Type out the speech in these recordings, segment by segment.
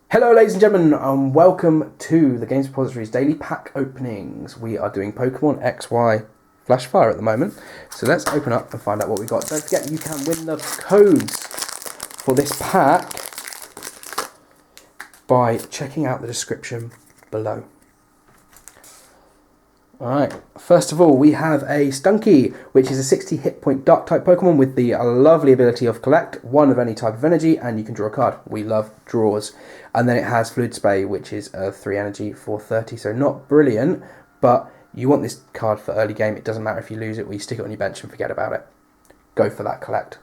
Hello ladies and gentlemen, and welcome to the Games Repository's daily pack openings. We are doing Pokemon XY Flash Fire at the moment, so let's open up and find out what we got. Don't forget you can win the codes for this pack by checking out the description below. Alright, first of all we have a Stunkey, which is a 60 hit point dark type Pokemon with the lovely ability of collect one of any type of energy, and you can draw a card. We love draws. And then it has Fluid Spray, which is 3 energy for 30, so not brilliant, but you want this card for early game. It doesn't matter if you lose it or you stick it on your bench and forget about it. Go for that collect.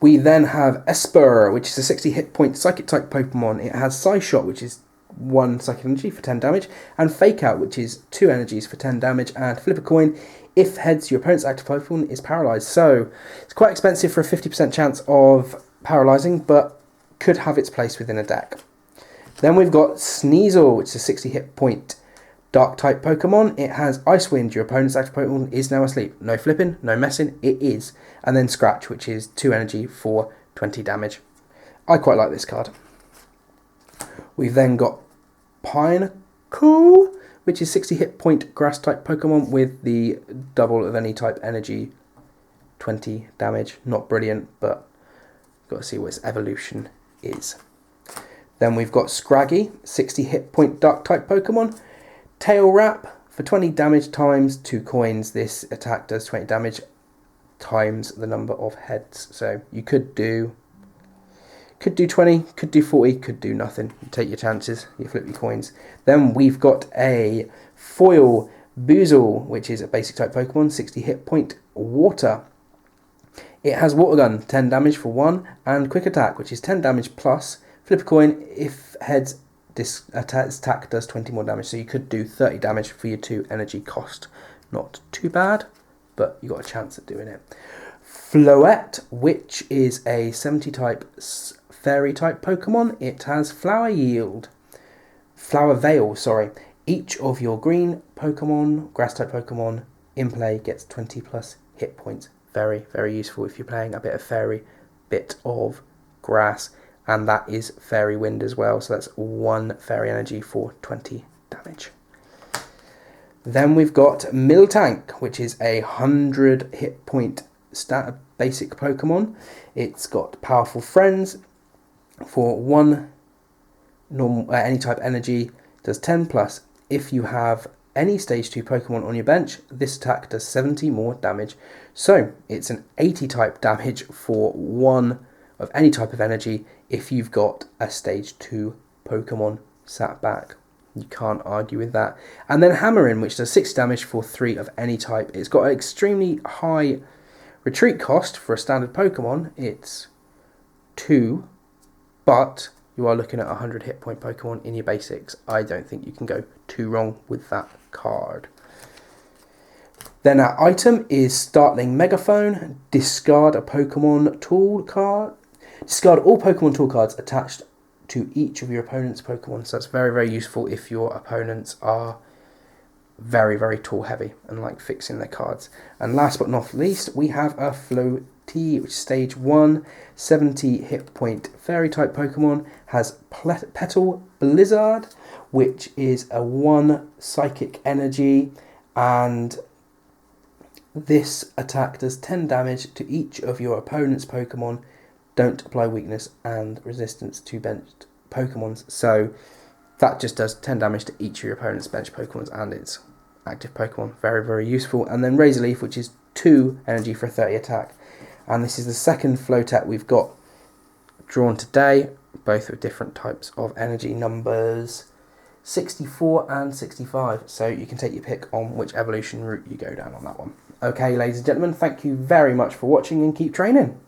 We then have Espera, which is a 60 hit point psychic type Pokemon. It has Psy Shot, which is 1 psychic energy for 10 damage, and Fake Out, which is 2 energies for 10 damage, and Flip a Coin. If heads, your opponent's active Pokemon is paralysed. So it's quite expensive for a 50% chance of paralysing, but could have its place within a deck. Then we've got Sneasel, which is a 60 hit point dark type Pokemon. It has Ice Wind, your opponent's active Pokemon is now asleep. No flipping, no messing, it is. And then Scratch, which is 2 energy for 20 damage. I quite like this card. We've then got Pinecool, which is 60 hit point grass type Pokemon with the double of any type energy, 20 damage. Not brilliant, but got to see what its evolution is. Then we've got Scraggy, 60 hit point dark type Pokemon. Tail Wrap for 20 damage times 2 coins. This attack does 20 damage times the number of heads. So you could do 20, could do 40, could do nothing. You take your chances, you flip your coins. Then we've got a foil Boozle, which is a basic type Pokemon, 60 hit point water. It has Water Gun, 10 damage for 1, and Quick Attack, which is 10 damage plus. Flip a coin, if heads, this attack does 20 more damage, so you could do 30 damage for your 2 energy cost. Not too bad, but you got a chance at doing it. Floette, which is a 70 type fairy type Pokemon. It has Flower Veil, sorry. Each of your green Pokemon, grass type Pokemon in play gets 20 plus hit points. Very, very useful if you're playing a bit of fairy, bit of grass, and that is Fairy Wind as well, so that's 1 fairy energy for 20 damage. Then we've got Miltank, which is a 100 hit point basic Pokemon. It's got Powerful Friends for 1 normal any type energy, does 10 plus. If you have any stage 2 Pokemon on your bench, this attack does 70 more damage. So it's an 80 type damage for 1 of any type of energy if you've got a stage 2 Pokemon sat back. You can't argue with that. And then Hammering, which does 6 damage for 3 of any type. It's got an extremely high retreat cost for a standard Pokemon. It's 2, but you are looking at 100 hit point Pokemon in your basics. I don't think you can go too wrong with that card. Then our item is Startling Megaphone. Discard a Pokemon tool card. Discard all Pokemon tool cards attached to each of your opponent's Pokemon. So that's very, very useful if your opponents are very, very tool heavy and like fixing their cards. And last but not least, we have a Floaty, which is stage 1, 70 hit point fairy type Pokemon, has Petal Blizzard, which is a 1 psychic energy, and this attack does 10 damage to each of your opponent's Pokemon. Don't apply weakness and resistance to benched Pokemons. So that just does 10 damage to each of your opponent's bench Pokemons and its active Pokemon. Very, very useful. And then Razor Leaf, which is 2 energy for a 30 attack. And this is the second Floatet we've got drawn today. Both with different types of energy numbers, 64 and 65. So you can take your pick on which evolution route you go down on that one. Okay, ladies and gentlemen, thank you very much for watching and keep training.